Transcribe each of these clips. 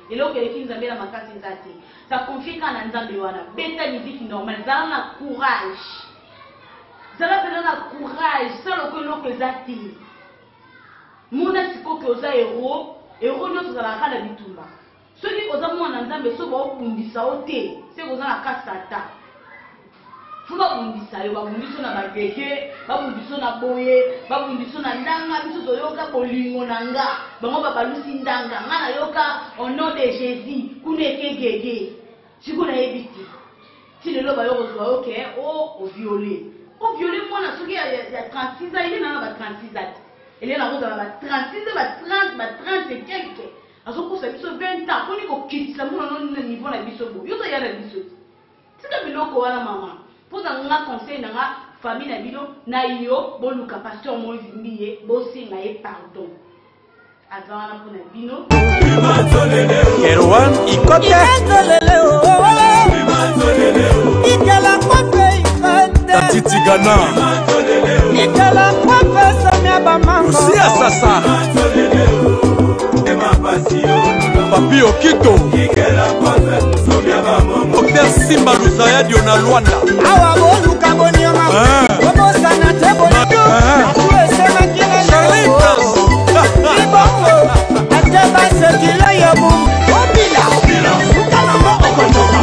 Et là, quelqu'un qui a ma carte, ça confie quand on a un bêta musique normale, ça a courage. Ça a courage, ça a le zati. Mona siko que oza héros nous za la kala bitumba. Ceux qui oza mwana nzambe so ba okumbisa ote, c'est oza na kasata. Fuba kumbisa yo ba kumbiso na bagege, ba kumbiso na boye, ba kumbiso na ndanga biso toyoka bolingo nanga. Bango ba balusi ndanga, ngana yoka au nom de Jésus, kuneke gege. Siko na ebiti. Si le loba yo ozwa OK, o violé. O violé mwana soki ya 36 ans, il est na ba 36 ans. Elle est là, vous avez 36, 30 et quelques. À ce coup, ça fait 20 ans. On est au kit, ça vous donne un niveau de biseau. Vous avez un biseau. C'est un bilot qu'on a maman. Pour un conseil dans la famille, na bilot, na yo, bon, nous capacitons mon billet, bon, c'est naïe, pardon. Avant, on a pour un bino. Erwan, il compte. Titi Ghana. Aussi à Sasa. Papi Okito. Docteur Simba Luzaya Diona Luanda. Charlie France.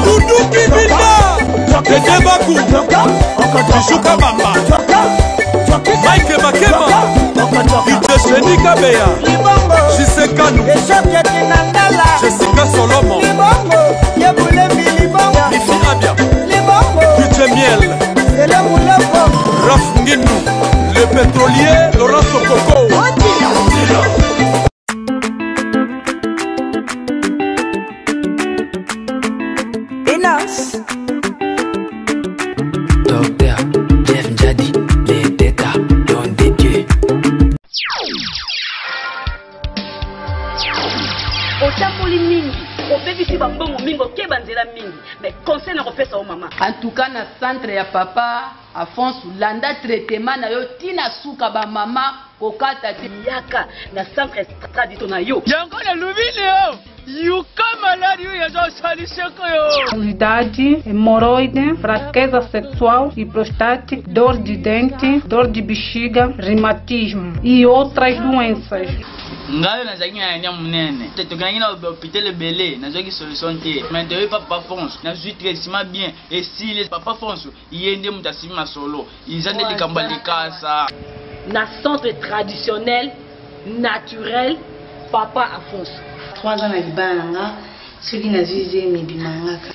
Doudou Kibinda. Dede Bakou. Bishuka Bamba. Mike Makema. Idesheni Kabeya. Shisekanu. Jessica Solomon. Lifi Abia. Budget Miel. Raf Nginu. Le pétrolier Laurent Sokoko. Enos. Docteur Jeff Njadi, les détas don des dieux. En tout cas, na centre ya papa Afonso landa traitement na yo tina suka ba mama kokata yaka na centre tradition na yo. Yango na lubini yo. Yuka maladi ya zo solution ko yo. Obesidade, hemorroide, fraqueza sexual e prostática, dor de dente, dor de bexiga, reumatismo e outras doenças. Ngayo na zaki na nyam munene. Tokana na hôpital belé, na zaki solution te. Mais de papa Fonso, na suis traitement bien et si les papa Fonso, yende mutasima solo. Izande likamba likasa. Na centre traditionnel naturel papa Afonso. 3 ans na libanga, soki nazwi mibimangaka.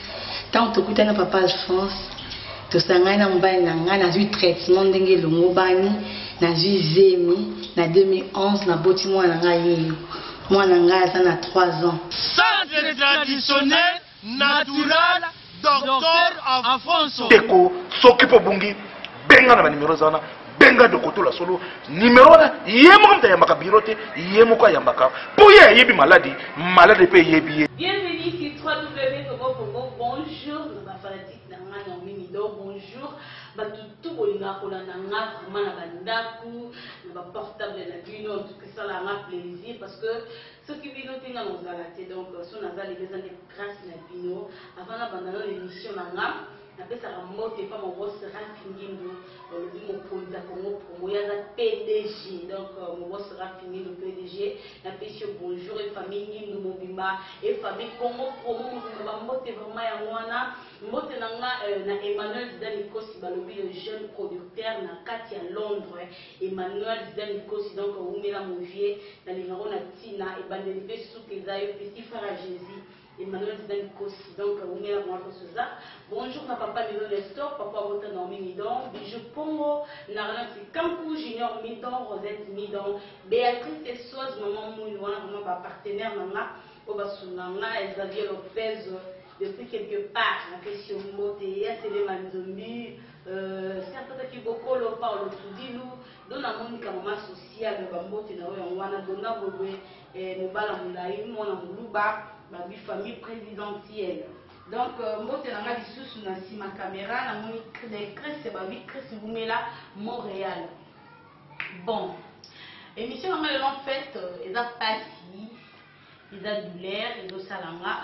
Tant tokutana papa Alphonse, tosangana na mobali na nga nazwi traitement ndenge longo bani, nazwi zemi na 2011 na boti mwana nga yeyo. Mwana nga aza na 3 ans. Centre traditionnel naturel docteur Afonso. Teko soki po bungi benga na ba numéro zana. Benga de koto la solo numéro na yemo comme ta yambaka birote yemo kwa yambaka pour yebi maladi pe yebi. Bienvenue ici www.congo. Bonjour ma fanatique na nga na minido. Bonjour tout bolinga kolanda nga vraiment na bandaku na ba portable na bino tout ça la ma plaisir parce que ce qui bino tinga nozala te donc so nazali des années grâce na bino avant na bandana l'émission na nga na pesa ka mote pa mo boss Rafingindo le mo ponda Congo promo ya la PDG donc mo boss Rafingindo PDG na pesa bonjour et famille Ngindo Mobimba et famille Congo promo ba mote vraiment ya mwana mote nanga na Emmanuel Zidanikosi balobi le jeune producteur na kati ya Londres Emmanuel Zidanikosi donc umela movier na lingaro na Tina et bandeli pe souke zayo petit frère à Jésus Emmanuel Zidanikosi donc umela mwana soza. Bonjour na papa Milo Lestor, papa Wota Normi Midon, Bijou Pongo, Narlansi Kankou Junior Midon, Rosette Midon, Béatrice Essoise, maman Moulouana, vraiment ma partenaire, maman, Obasunanga, Xavier Lopez, depuis quelque part, la question Motéa, Télé Manzombi, certains qui beaucoup le parlent tout dilou, dont la Monica maman sociale, Bambote Naouana, Dona Bobé, Mobala Moulaï, Mona Moulouba, ma famille présidentielle. Donc, moi, je suis sous ma caméra, na mon c'est ma vie, c'est là, Montréal. Bon, émission en fait, ils ont passé, ils ont douleur, ils ont salanga.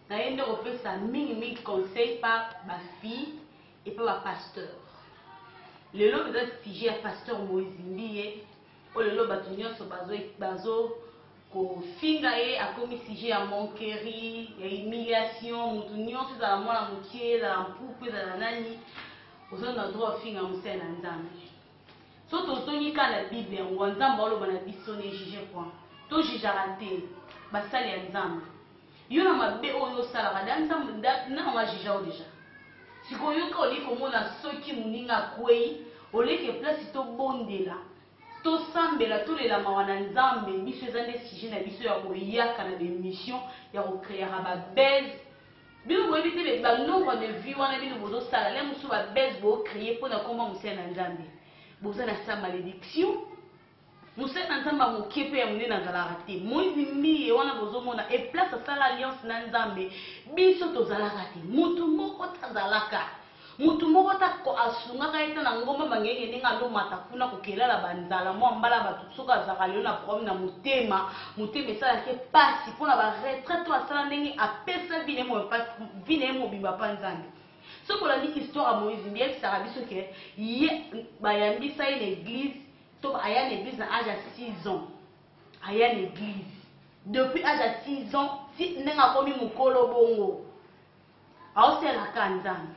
Naende refait ça mini conseil par ma fille et par ma pasteur. Le lot de sujet à pasteur Moïse Mbiye, ou le lot batunyo so bazo ko finga ye a commis sujet à moquerie, à humiliation, mutunyo so za mwana mukie, za mpupu za nani, ozo na droit finga musena nzambe. So to toni ka la Bible ngo nzambe olo bana bisone juger point. To juger raté, basali ya nzambe. Yo na mabe oyo sala badanza na wa juger déjà. Sikoyo ka oli komona soki muninga kwei, oleke place to bondela. To sambela to le la mawana nzambe, biso ezande sujet na biso ya koyaka na émission ya ko créer ba base. Bino bo éviter ba nombre de vues wana bino bozo sala, le musu ba base bo créer pour na komba musena nzambe. Boza na sa malédiction. Musena nzamba mokepe ya munena zalaka te. Moïse Mbiye wana bozomona e place sala alliance na nzambe. Biso tozalaka te. Mutu moko tazalaka. Mutu moko ta ko asungaka ete na ngomba bangenge ninga ndo matafuna kokelala banzala mo mbala batu soka zakalio na problème na mutema. Mutema sala ke pasi pona ba retraite to asala ndenge apesa vine mo pasi vine mo bimba panzambe. Ce qu'on a dit histoire à Moïse Mbiye qui s'arabie ce que bayambi ça une église to aya une église à âge à 6 ans aya une église depuis âge à 6 ans si nenga komi mukolo bongo a sera kanzambe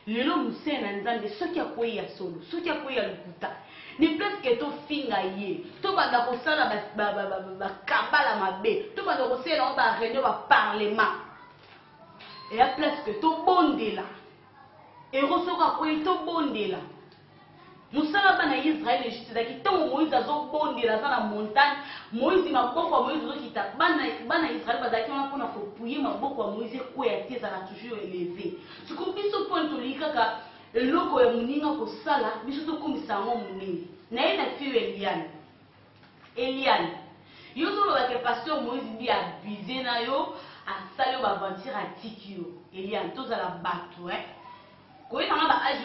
lelo musena nzambe soki akoyi ya solo soki akoyi ya lukuta ni presque to finga ye to banda ko sala ba kabala mabe to banda ko sala ba réunion ba parlement et a presque to bondela et reçoit quoi to bondela musala bana Israël juste daki tango Moïse azo bondela dans la montagne Moïse maboko Moïse zo kita bana Israël bazaki on pona ko puyer maboko Moïse ko ya teza la toujours élevé tu comprends ce point to likaka eloko ya muninga ko sala biso to komisa ngo muninga na ina fiwe Eliane yozo lo ke pasteur Moïse bi abusé na yo a sali ba aventure a tikio Eliane to za la bato Quand on a âge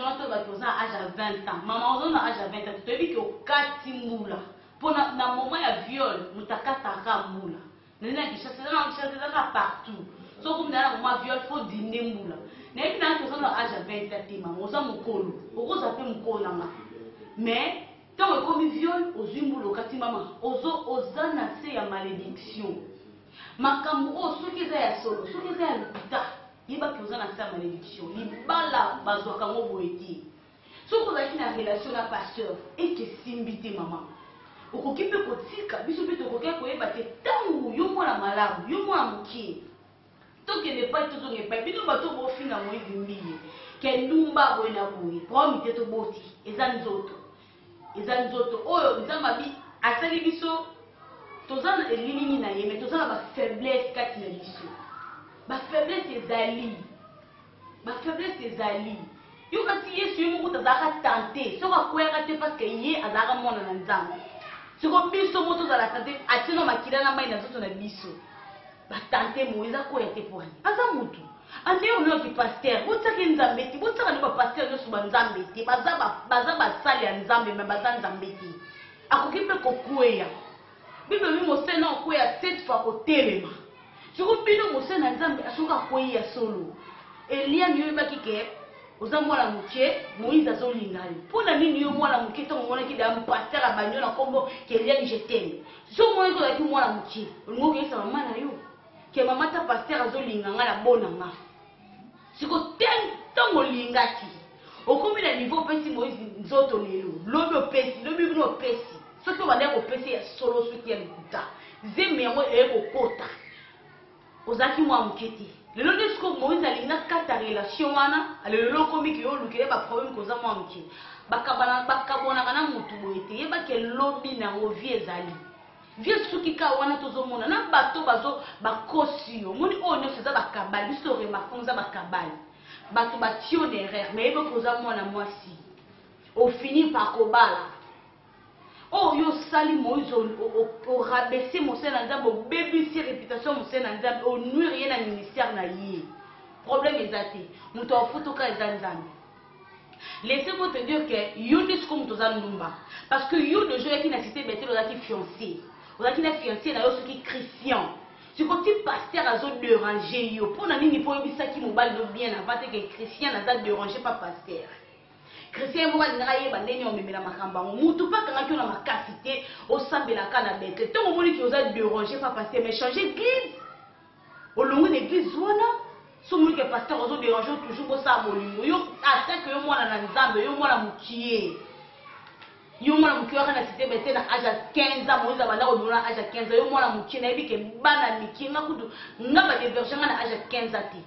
à 20 ans, maman on a âge à 20 ans, tu as vu que au katimula, pour na moment ya viol, mutakata mula. Nena qui chasse là partout. Sauf comme dans la moment viol faut dîner mula. N'est pas que on a âge à 20 ans, maman on a mon colo, on a fait mon colo là. Mais tant que comme viol, aux umbulo katimama, aux anase ya malédiction. Makambo ceux qui ya solo, ceux qui ya lukuta. Il va poser dans sa malédiction. Il va là, bazoka mo boeti. Si vous avez une relation à pasteur et que simbité maman. Au qui peut kotika, biso peut ko ka ko eba te tangu yo mona malamu, yo mona muki. To que ne pas toujours ne pas bino bato bo finga Moïse Mbiye. Ke ndumba bo na boye. Promis te to boti. Ezanzoto. Oyo nzamba bi asali biso. Tozana elimini na yeme, tozana ba faiblesse kati na biso. Ma faiblesse est Ali. Yo quand Yesu yemo tazaka tenter, so ka kwera te parce que ye azaka mona na nzambe. So ko biso moto za la tenter, atino makila na mai na zoto na biso. Ba tenter Moïse ko yete pour ani. Aza mutu. Ante yo no ki pasteur, botaka nzambe ti, botaka no ba pasteur no so nzambe ti, baza sali ya nzambe me baza nzambe ti. Akoki pe ko kueya. Bible mi mo sena ko ya 7 fois ko telema. Si vous prenez mon sein dans Nzambe, asuka koyi ya solo. Elia niyo baki ke oza mwana muke Moïse azolinga yo. Pona nini yo mwana muke to mwana ki da pasteur abanyo na kombo ke Elia ni je t'aime. So mwana ko yaki mwana muke, ngo ke sa mama na yo. Ke mama ta pasteur azolinga nga na bona nga. Siko ten tongo lingaki. Okomi na niveau pesi Moïse nzoto lelo. Lobi pesi, lobi no pesi. So ko bana ko pesi ya solo suki ya likuta. Zeme yango eko kota. Ozaki mwa muketi lelo disco Moïse alinga kata relation wana lelo komi ki yo lukele ba problème koza mwa muketi bakabona kana mutu boyete yeba ke lobi na ovie ezali vie suki ka wana tozomona na bato bazo bakosi yo moni ono seza bakabali biso remarkonza bakabali bato batio derrière mais yeba koza mwana mwasi au fini par kobala. Oh, yo sali Moïse au rabaisser mon sein nzambe, au baisser réputation mon sein nzambe, au nuire rien à ministère na yé. Problème exacté. Muto photo ka nzambe. Laissez-moi te dire que yo dis comme toza ndumba parce que yo de joie qui n'a cité bête lozaki fiancé. ozalaki na fiancé na yo soki Christian sikoti pasteur azo déranger yo mpona nini mpo oyebisaki mobali no bien avant te ke Christian aza déranger pa pasteur Christian mobali nanga yeba ndeni omemela makambo yango mutu mpe akangaki yo na makasi te osambelaka na bete ntongo omoniki oza déranger pa pasteur mais changer église olongi na église wana somoniki ke pasteur ozo déranger toujours kosala bolingo yo atake yo mwana na nzambe yo mwana mokie yo mwana mokie waka na cité bete na age 15 ans moïse abanda kodona na age 15 ans yo mwana mokie nayebi ke bana mikie nga kudu nga badeverge nga na age 15 ans te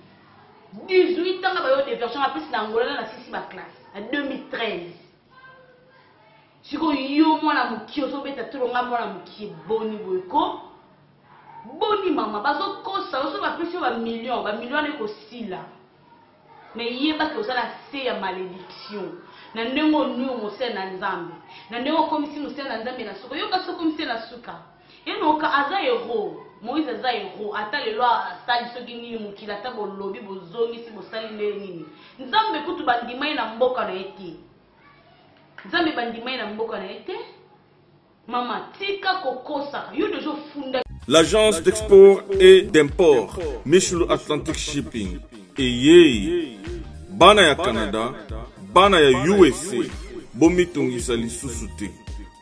18 ans nga bayo déverge nga plus na ngolana na sisi baklasse en 2013 siko yo mwana mokie ozobeta tolonga mwana mokie boni boyeko boni mama bazokosa oso bapesi yo bamillion ane kosila mais yebaki ozala se ya malédiction na ndenge onui mosele na nzambe na ndenge okomisi mosele na nzambe na suka yoka so komisi na suka enoka aza héros moïse aza héros ata lelo asali soki nini mokili ata bolobi bozongisi bosali ndenge nini nzambe kutu bandima ye na mboka na ye te nzambe bandima ye na mboka na ye te mama tika kokosaka yo deja ofunda. L'agence d'export et d'import Michulu Atlantic Shipping eye bana ya Canada bana ya USA bomitungisa lisusu te.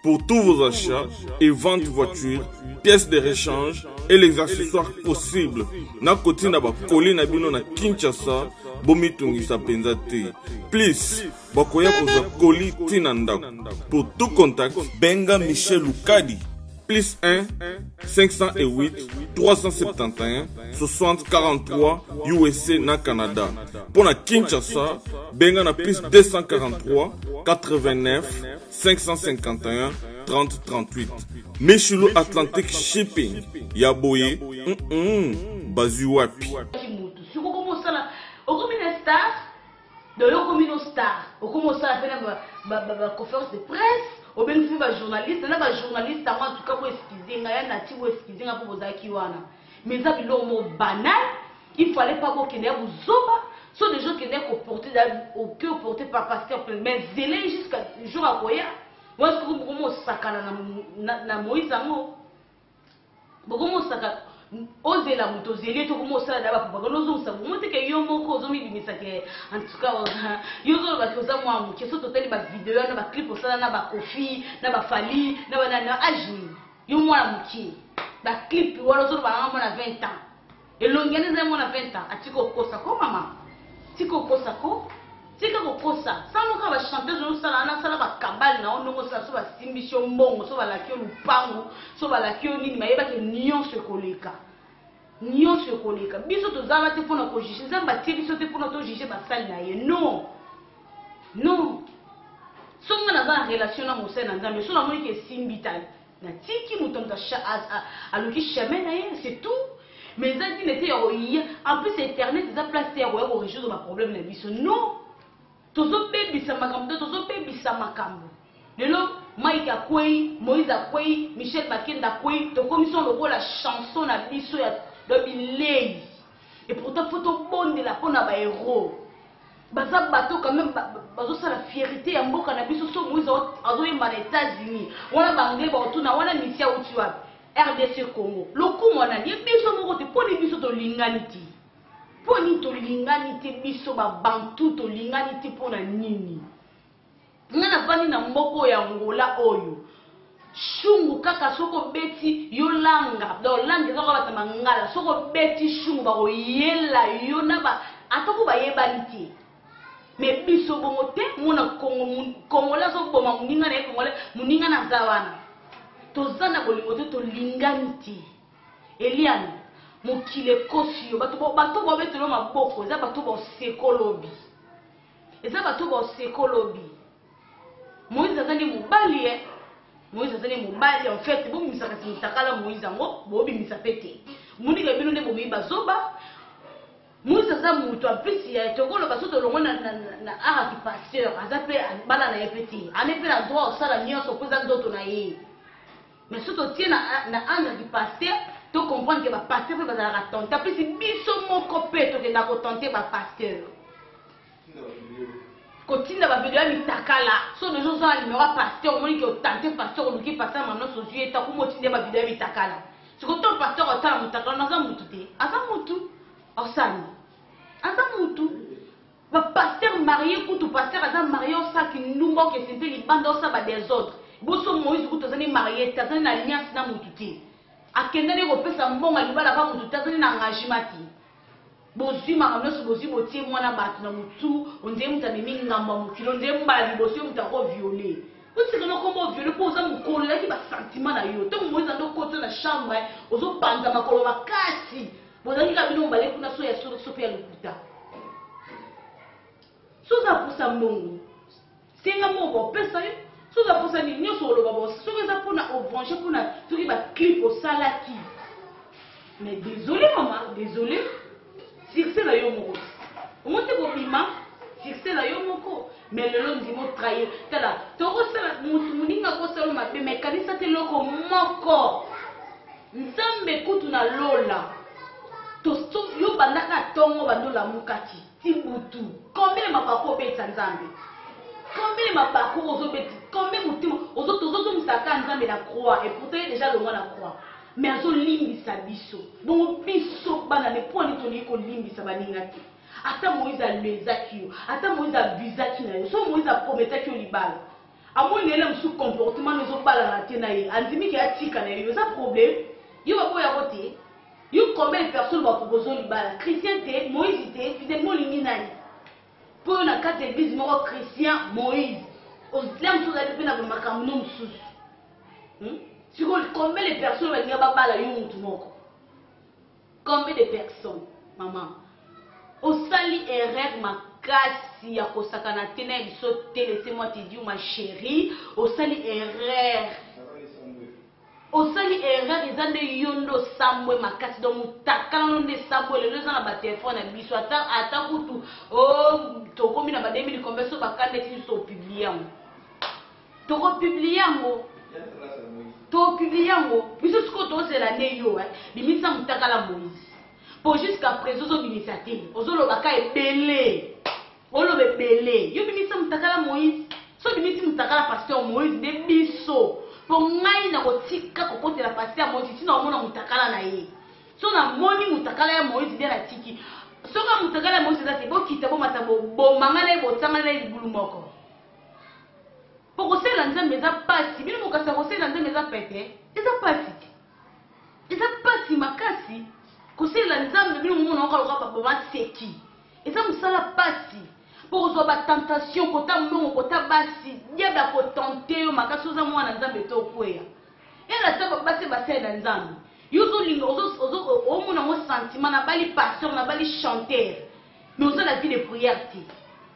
Pour tous vos achats et ventes voitures, pièces de rechange et les accessoires possibles na koti na bakoli na bino na Kinshasa bomitungisa penza te. Please bakoya koza koli tina ndako. Pour tout contact benga Michel Lukadi plus 1 508 371 60 43 USA na Canada. Pour na Kinshasa, benga na plus 243 89 551 30 38. Michulu Atlantic Shipping. Yaboye, bazu wapi. Star, conférence de presse. Au bien fait ba journaliste na ba journaliste en tout cas pour excuser nga ya nati pour excuser nga pour bozaki wana mais ça bilo mo banal il fallait pas que ne vous zoba so des gens qui ne comporter au cœur porté par pasteur mais zélé jusqu'à jour à koya moi ce que mo sakana na Moïse ngo bokomo sakana ozela muto zeli to komo sala daba papa lozo sa monte ke yo moko zo mi bimisa ke en tout cas yo zo ba koza mwa mu ke so totali ba vidéo na ba clip osala na ba Kofi na ba Fali na ba na ajini yo mwa muki ba clip wala zo ba ngamo na 20 ans elongene za mwa na 20 ans atiko kosa ko mama tiko kosa ko tika ko kosa sano ka ba chanteuse no sala na sala ba kabal na ono sala so ba simbisho mbongo so ba lakio lupangu so ba lakio nini mayeba ke nyonso koleka biso tozala te pona ko juger nzamba te biso te pona to juger ba sali na ye non songa na ba relation na mosé na nzambe so na moni ke simbita na tiki mutonta aluki chemin na ye c'est tout mais ça dit n'était en plus internet ça placé à résoudre ma problème na biso non tozo bebisa makambo tozo bebisa makambo lelo Mike akwei Moïse akwei Michel Bakenda akwei to commission logo la chanson na biso ya dobilei et pourtant photo bonne de la pona ba héros baza bato quand même bazo sa la fierté ya mboka na biso so Moïse azo yemba na États-Unis wana bangle ba otuna wana misia utiwa RDC Congo lokumo na ni biso moko te poni biso to linganiti poni to linganiti biso ba bantu to linganiti pona nini ngana bani na mboko ya ngola oyo shungu kaka soko beti yolanga do langa zako bata mangala soko beti shungu ba oyela yo na ba atako ba yebaniti mais biso bongo te mona kongo la so boma muninga na kongo muninga na zawana tozana bolingo te to linganiti Eliane mokile kosio bato bo betelo maboko za bato bo sekolobi eza bato bo sekolobi Moïse azali mobali Moïse azali mobali en fait bo misaka sitakala Moïse ngo bo bimisa pete muni ke bino ne bo miba zoba Moïse azali muto en plus ya tokolo basoto longo na ara ki pasteur azape bala na yepeti anepe na droit osala nyonso poza ndoto na ye mais surtout tient na angle du pasteur to comprendre que ba pasteur peut bazala ka tonta plus biso moko peto ke na ko tenter ba pasteur kotinda ba video ya mitakala so les gens ont le numéro pasteur on dit que tante pasteur on qui pasteur maintenant so yeux ta ko motinda ba video ya mitakala c'est que ton pasteur otala mutakala na za mutu te asa mutu osani asa mutu ba pasteur marié kutu pasteur asa marié au sac ndumba que c'était libanda au saba des autres boso Moïse kutu zani marié tazani na alliance na mutu te akendani ko pesa mbonga libala ba mutu tazani na engagement ti bozi makamno so bozi botie mwana batu na mutu onde mutamemi ngamba mukilo onde mbali bozi mutako violer aussi que nous comment violer pour ça mukolo la ki ba sentiment na yo to Moïse ando koto na chambre ozo panza makolo makasi bozali ka bino mbale kuna so ya so pe ya lukuta so za pusa mbongo singa moko pesa yo so za pusa ni nyoso oloba bo so za pona obrancher pona to ki ba clip au salaki mais désolé maman désolé succès la yo moko omonte ko bima succès la yo moko mais le long ndimo trahir tala to ko sala mutu muninga ko sala mabe mais kanisa te loko moko nzambe kutu na lola to so yo bandaka tongo bandola mukati tibutu combien mapako beta nzambe combien mapako ozobeti combien mutu ozotozo musaka nzambe na croix et pourtant déjà le mot la croix mais azo limbisa biso bon biso bana ne point toni ko limbisa baninga ti ata Moïse a lezaki yo ata Moïse a bizaki na yo so Moïse a prometaki yo libala amoni ele musu comportement nezo bala na te na ye andimi ki atika na yo ça problème yo ba boya kote yo combien de personnes ba proposer libala chrétien te Moïse te fidèlement lingi nani pour na carte église moko chrétien Moïse aux islam tout ça dépend na makambo no mususu si combien de personnes vont venir à la combien de personnes, maman? Au sali erreur makasi ya kosakana tena biso laissez-moi te dire ma chérie, au sali erreur. Au sali erreur ezande yondo samwe makasi donc mutakana nde samwe le gens na ba téléphone na biso ata kutu oh to komi na ba 2000 combien so bakande ti so publier. To ko publier ngo to publier ngo biso siko to c'est l'année yo bimisa mutakala Moïse pour jusqu'à présent zo bimisate ozolo baka ebele olo bebele yo bimisa mutakala Moïse so bimisi mutakala pasteur Moïse de biso pour ngai na kotika kokote la pasteur Moïse sino omona mutakala na ye so na moni mutakala ya Moïse de la tiki so ka mutakala ya Moïse za te bokita bo matabo bo mangana bo tangana libulu moko pour que la nzambe eza pasi bino mokasa ko la nzambe eza pete eza pasi makasi ko la nzambe bino mona okaloka ba seki eza musala pasi pour zo ba tentation kota mbongo kota basi diable ko tenter yo makasi oza mwana nzambe to kweya ela taba basi basi na nzambe yozo lingo ozo omona mo sentiment na bali pasteur na bali chanteur mais ozo la vie de prière ti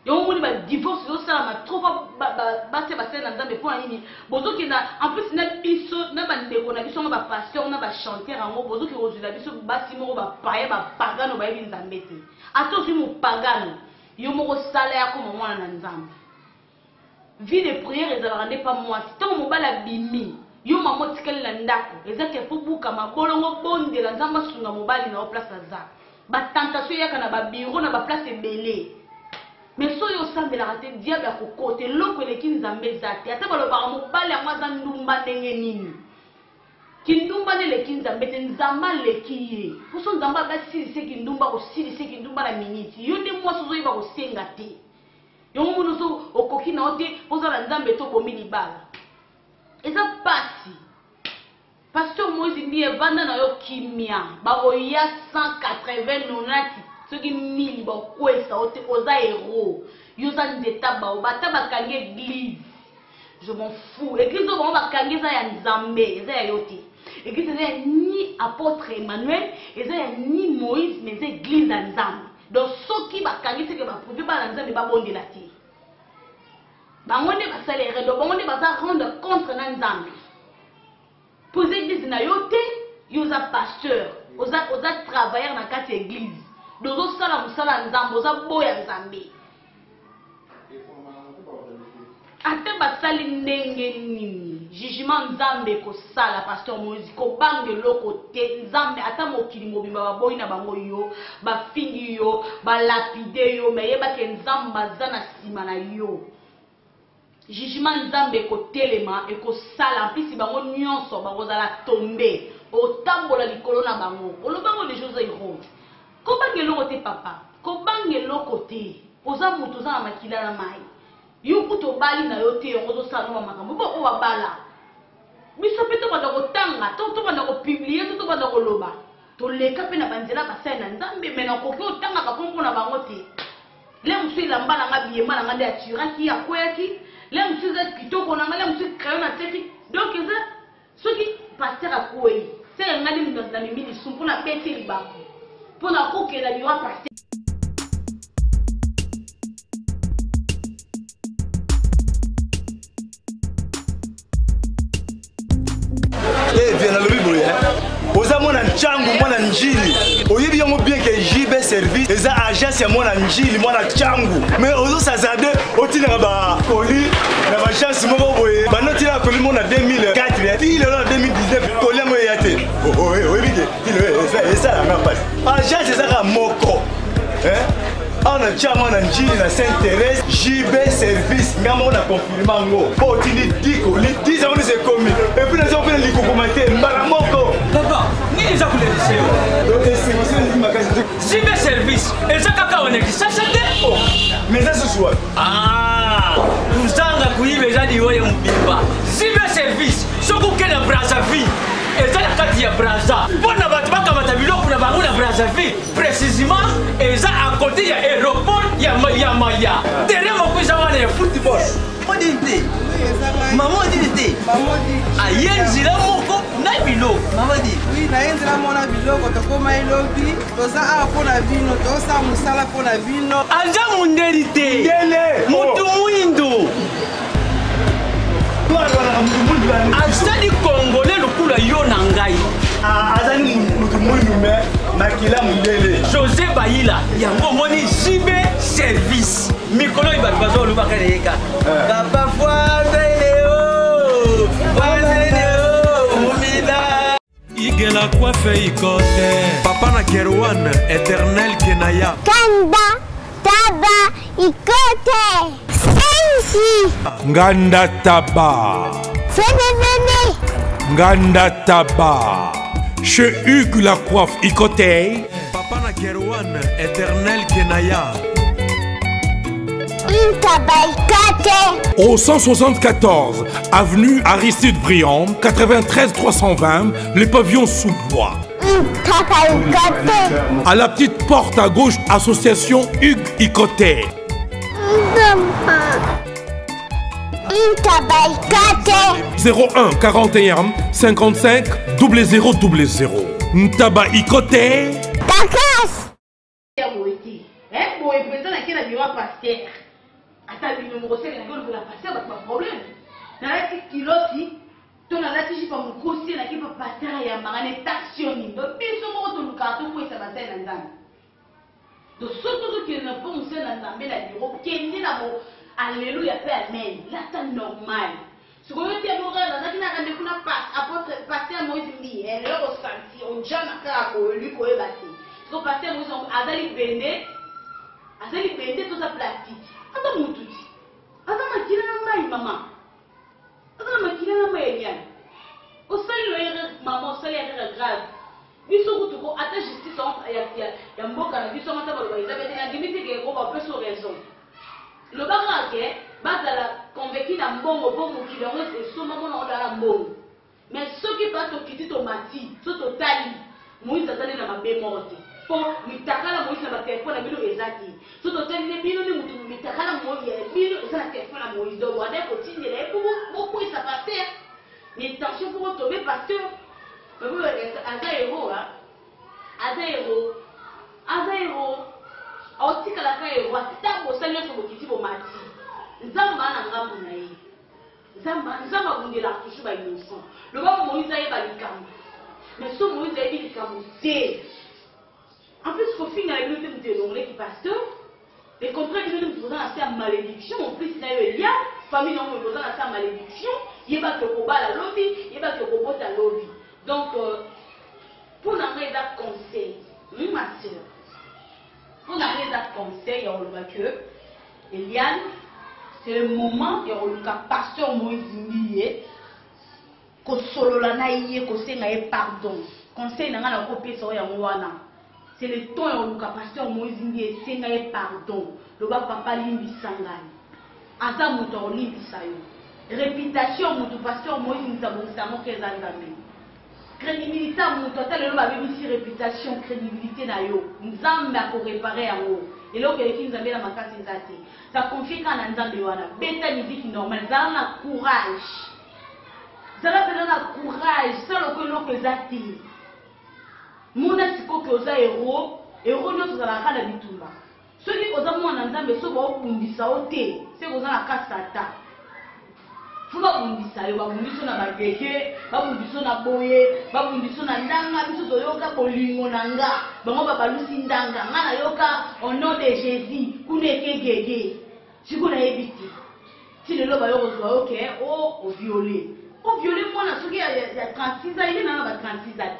yo moni ba divorce yo sala ma trop basi basi na nzambe pour nini bozo ki na en plus na biso na ba ndeko na biso ba pasteur na ba chanteur ngo bozo ki ozula biso basi moko ba paye ba pagano ba yebi nzambe ti ato si mo pagano yo moko sala ya ko mwana na nzambe vie de prière ezala rende pas moi si tant mo bala bimi yo mamo tikali na ndako ezake po buka mabolongo bonde la nzamba sunga mobali na place za ba tentation yaka na ba bureau na ba place ebele mais so yo sambela raté diable akokote loko eleki nzambe zate ata balobaka mobali yango aza ndumba ndenge nini kindumba nde leki nzambe te nzamba leki ye poso nzambe abasilise kindumba kosilise kindumba na miniti yo nde mwasi ozoyeba kosenga te yo munu so okoki na yo te ozala nzambe to bomi libala eza pasi pasteur Moïse ndi evanda na yo kimia bakoya 180 nonati soki 1000 bakwesa ote oza héros yo za ndeta bao bata bakangi église je m'en fous église oyo bango bakangi eza ya nzambe eza ya yo te église eza ya ni apôtre Emmanuel eza ya ni Moïse mais eza église ya nzambe donc soki bakangi seke baprouve bana nzambe babondela te bango nde basala erreur donc bango nde baza rendre contre na nzambe pour église na yo te yo za pasteur oza travailleur na kati église dozo sala musala nzambe oza boya nzambe ate basali ndenge nini jugement nzambe kosala pasteur Moïse kobange loko te nzambe ata mokili mobimba baboyi na bango yo bafingi yo balapide yo meyeba ke nzambe aza na nsima na yo jugement nzambe ekotelema ekosala mpisi bango nyonso bakozala tombe otambola likolo na bango olobango des choses ero kobange loko te papa kobange loko te oza mutu oza na makila na mai yo kuto bali na yo te yongo tosala no makambo bo owa bala biso pe tobanda kotanga tobanda kopublie tobanda koloba toleka mpe na banzela basali na nzambe me nakoki otangaka mpo mpona bango te le mosu elamba na nga biyema na nga nde atiraki akweyaki le mosu eza kitoko na nga le mosu crayon ateki donc eza soki paster akwei sere nga ndi na mimi lisu mpona bete libako mpona kokela liwa paster Viens le bible oza mwana nchangu mwana njili oyebi yango bien que JB service eza agence ya mwana njili mwana changu mais ozo sazade otinaka ba koli na ba chance moko boye banoti na koli mona 2004 il est en 2019 koli yango yate oyebi ke il ça la passe agence eza moko on a déjà mon njili na Sainte-Thérèse JB service ngamo na confirmer ngo po tini diko li 10 ans c'est commis et puis les autres les commenter mbala moko papa ni les akule liseo donc c'est aussi une magasin JB service et ça kaka on est ça oh mais ça ce soir uzanga kuibe jadi wewe mbimba JB service soko kena Brazzaville et ça la carte ya Brazza bona batu bakamata biloko na bango na Brazzaville précisément et ça à côté ya aéroport ya Maya derrière mo kuza wana ya football odinte maman odinte ayenzi la moko na biloko maman dit oui na yenzi la mona biloko to koma elobi toza a pona vino to sa musala pona vino anja munderite mutu mwindo azali congolais lokula yo na ngai azali mutu mwindu me makila mundele José Bayila yango moni JB service mikolo ibatu bazolobaka leka papa foizeleo umida igela coiffe ikote papa na Kerwan éternel kenaya kanda taba ikote sensi nganda taba fenenene nganda taba chez Hugues la coiffe ikote papa na Kerwan éternel kenaya au 174 avenue Aristide Briand 93 320 les pavillons sous bois. À la petite porte à gauche association Hugues Ikoté. 01 41 55 0000 Ntaba Ikoté. Ata bino mokoseli na kolo la passer ba problème na lati kiloti to na lati jipa mukosi na kipa passer ya mangane taxioni do biso moko to lukato ko isa basai na nzambe do soto to ke na bon se na nzambe la biro kendi na mo alléluia pe amen la ta normal siko yote ya mora na kina kande kuna pass apôtre passer Moïse mbi ele ko santi on jana ka ko lui ko e bati so passer Moïse azali bende to sa plastique ata mututi ata makila na mai mama ata makila na mai yani osali lo yere mama osali yere grave biso kutuko ata justice ya mboka na biso mata ba Elizabeth na dimiti ke ko ba peso raison lo baka ke bazala convaincu na mbongo bongo kilongo esoma mona odala mbongo mais soki pato kitito mati soto tali Moïse atali na mabe morte po mitakala Moïse na telefone bino ezaki so to telle bino ni mutu mitakala Moïse bino ezala telefone na Moïse do wade ko tindela e pour ça passer mais attention pour tomber pasteur babo azairo autikala ka e watabo sanya so bokiti bo mati nzamba na ngambu na ye nzamba bundela kushuba innocent le babo Moïse ayeba likambo mais so Moïse ayebi likambo c'est en plus, il faut finir avec le thème de l'onglet qui pasteur. Les contrats que nous faisons à faire malédiction, en plus, il y a eu Eliane, famille non faisant à faire malédiction, il y a que Koba la lobby, il y a que Kobo la lobby. Donc, pour nous donner des conseils, ma soeur, pour nous donner des conseils, on voit que Eliane, c'est le moment où on a pasteur Moïse Ndiye, qu'on solo la naïe, qu'on sait naïe pardon. Conseil n'a pas copié sur Yamouana. C'est le temps où on a pasteur Moïse Ndiye, c'est naïe pardon. Le papa limbi sangani. Asa muto limbi sayo. Réputation muto pasteur Moïse Ndiye, c'est un crédibilité muto tel le babi ici réputation crédibilité na yo. Nzambe a ko réparer en haut. Et là que les Nzambe la makasi nzati. Ça confie quand Nzambe wana. Beta musique normale, ça a courage. Ça a courage, ça le que zati. Mona siko que oza héros nous za la kala bitumba. Ceux qui oza mwana Nzambe so ba okumbisa ote, c'est oza na kasata. Fuba bundisa yo ba bundiso na bagege, ba bundiso na boye, ba bundiso na ndanga biso toyoka bolingo nanga, bango ba balusi ndanga, ngana yoka au nom de Jésus, kuneke gege. Sikuna ebiti. Si le loba yo ozwa OK, o violé. O violé moi na soki ya 36 ans, il est na ba 36 ans.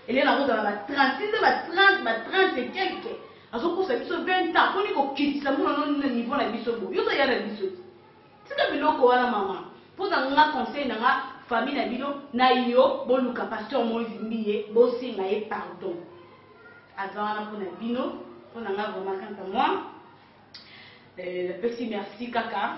Il est na route ba 36 ba 30 et quelques. Azo ko sa biso 20 ans, koni ko kitisa mo na niveau na biso bo. Yo to ya na biso. Sika biloko wana mama. Pour nga conseil na famille na bino na yo boluka pasteur Moïse Ndiye bosi na ye pardon. Azana pour na bino, pour nga vraiment quand moi. Petit merci kaka.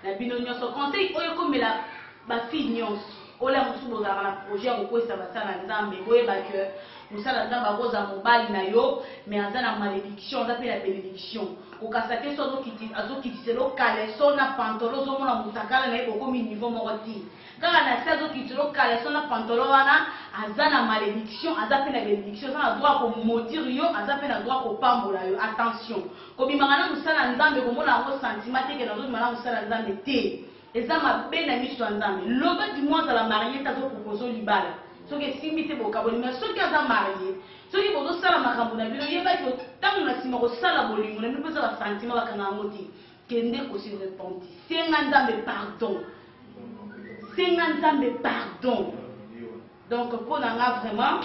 La bino nyonso conseil oyo comme la fille nyonso. Ola musu bozala na projet ko kwesa basala Nzambe boye ba que musala Nzambe boza mobali na yo mais azana malédiction, on appelle la bénédiction. Okasake sozo kiti azokiti selo kale sona pantalon zo mona mutakala na eko komi niveau moroti. Kaka na sazo kiti lo kale sona pantalon wana azana malédiction, azape na bénédiction, ça na droit ko motir yo, azape na droit ko pambola yo. Attention. Kobi mangana musala Nzambe ko mona ngo sentiment te ke na zo mala musala Nzambe te. Eza mabe na miso Nzambe. Loba du moins à la mariée tazo proposer libala. So ke simite bokaboni mais so ke aza marié. So ki bozo sala makambo na bino yeba ko tangu na sima ko sala bolingo na bino za sentiment bakanga ngoti kende ko se repenti. Senga Nzambe pardon. Senga Nzambe pardon. Donc pour nanga vraiment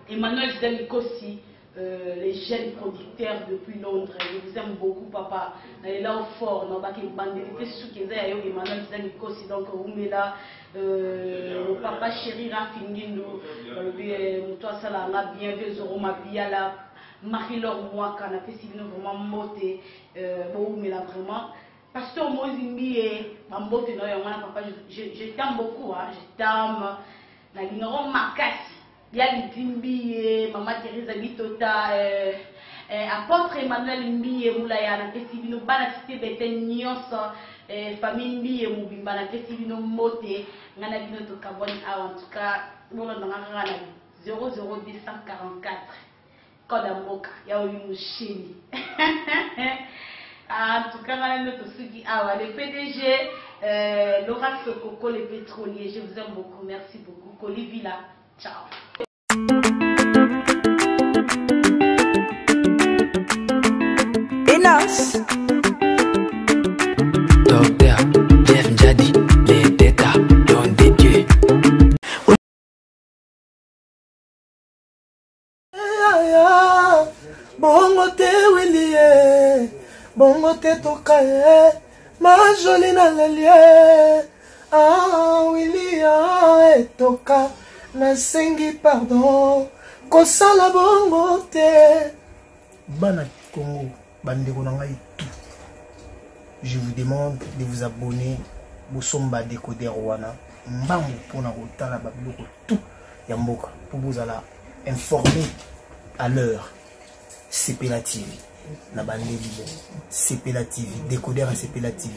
Emmanuel Zemikosi les jeunes producteurs depuis Londres, je vous aime beaucoup papa. Là au fort, non pas qu'il bandérité sous qui est yo Emmanuel Zemikosi donc vous me là papa chéri Rafingindo toi ça là bien vu Zoroma Biala Marie-Laure moi quand a fait si vraiment moté bon mais là vraiment pasteur Moïse Ndiye mambote no yanga papa je t'aime beaucoup hein, je t'aime na lingoro makasi ya litimbi mama Teresa Bitota apôtre Emmanuel Mbiye mulaya na fesibino bana cité bete nyonso famille Mbiye mubimba na fesibino mote ngana bino to kaboni en tout cas bono nganga na 00244 code mboka ya olimushini en tout cas ngana to suki awa le PDG Laura Sokoko le pétrolier, je vous aime beaucoup, merci beaucoup. Colivila, ciao. Enos Docteur Jeff Njadi, les Teta, don de Dieu. Bongo te Willie, bongo te tokaye, ma jolie na lelie. Ah Willie etoka, na sengi pardon, kosala bongo te. Bana Congo, bandeko na ngai tout. Je vous demande de vous abonner au Somba Décodeur wana. Mbangu pona kotala babiloko tout ya mboka pour vous alla informer à l'heure. CPLA TV na bande libre CPLA TV Décodeur et CPLA TV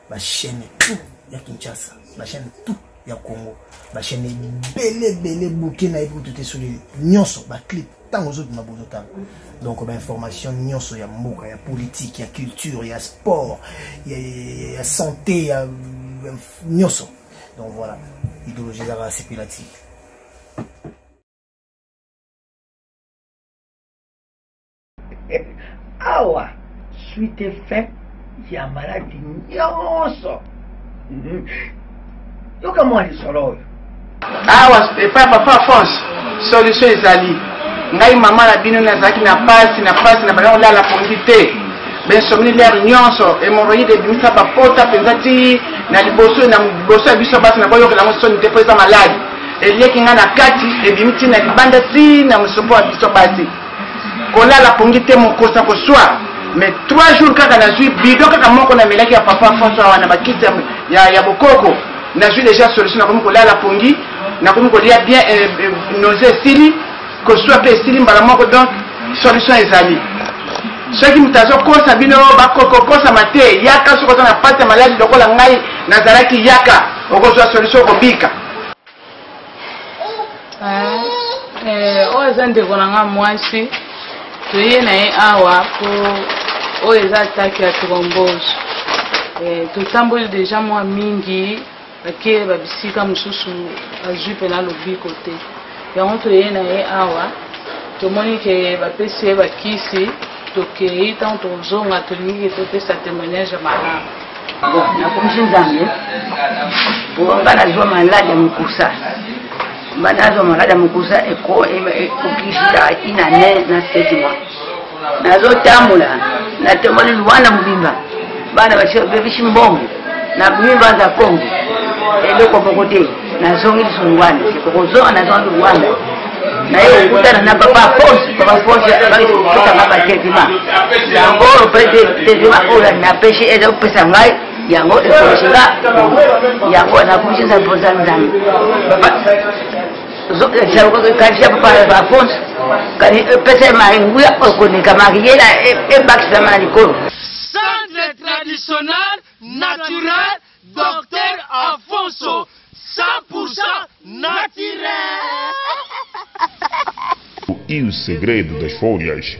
ma chaîne tout ya Kinshasa ma chaîne tout ya Congo ma chaîne belé Burkina et tout sur les nyonso ba clip tant aux autres ma bonota donc ba information nyonso ya mboka ya politique ya culture ya sport ya santé ya nyonso donc voilà idéologie za CPLA TV. Awa suite fait ya maladi nyonso yoka mwa lisolo oyo awa epai papa Alphonse solution ezali ngai mama na bino nazalaki na pasi na bana kolala pongi te bensomni lere nyonso hémorroïde ebimisa bapota mpenza ti na liboso ya biso basi na koyokela yango soni te mpo eza maladi elieki ngai na kati ebimi ti na libanda ti na mosopo ya biso basi kolala pongi te mokosa koswa mais 3 jours kaka nazwi bido kaka moko namelaki ya papa Alphonse awa na bakiti ya bokoko nazwi déjà solution nakomi kolala pongi nakomi kolia bien nausée esili koswa mpe esili mbala moko donc solution ezali soki moto azokosa bino bakokosama te yaka soki oza na pasi ya maladi lokola ngai nazalaki yaka okozwa solution okobika oyo eza ndeko na nga mwasi toye na ye awa po oyo eza atake ya thrombose totamboli deja mwa mingi bake babisika mosusu azwi mpena lobiko te yango toye na ye awa tomoni ke bapesi ye bakisi tokei ntango tozonga tolingi ke topesa témoignage ya malamu bon nakomisi nzambe nga nazwa maladi ya mokusa nga nazwa maladi ya mokusa ekokisisa ina ne na 7 mois nazotambola natemoli luwanda mobimba bana bebisi mbongo na bimba za kongo eloko moko te nazongi liso luwanda sekokozonga nazongi luwanda naye okutana na papa Alphonse bakitokanga batraitement yango traitement oyo napesi eza kopesa ngai yango ekolisinga yango nakomisinza mpoza nzambe kalisa papa Alphonse kani epesa maringuya okoneka makiyena ebakisama na likolo. Centre traditionnel naturel Dr Alfonso 100% naturel. E o segredo das folhas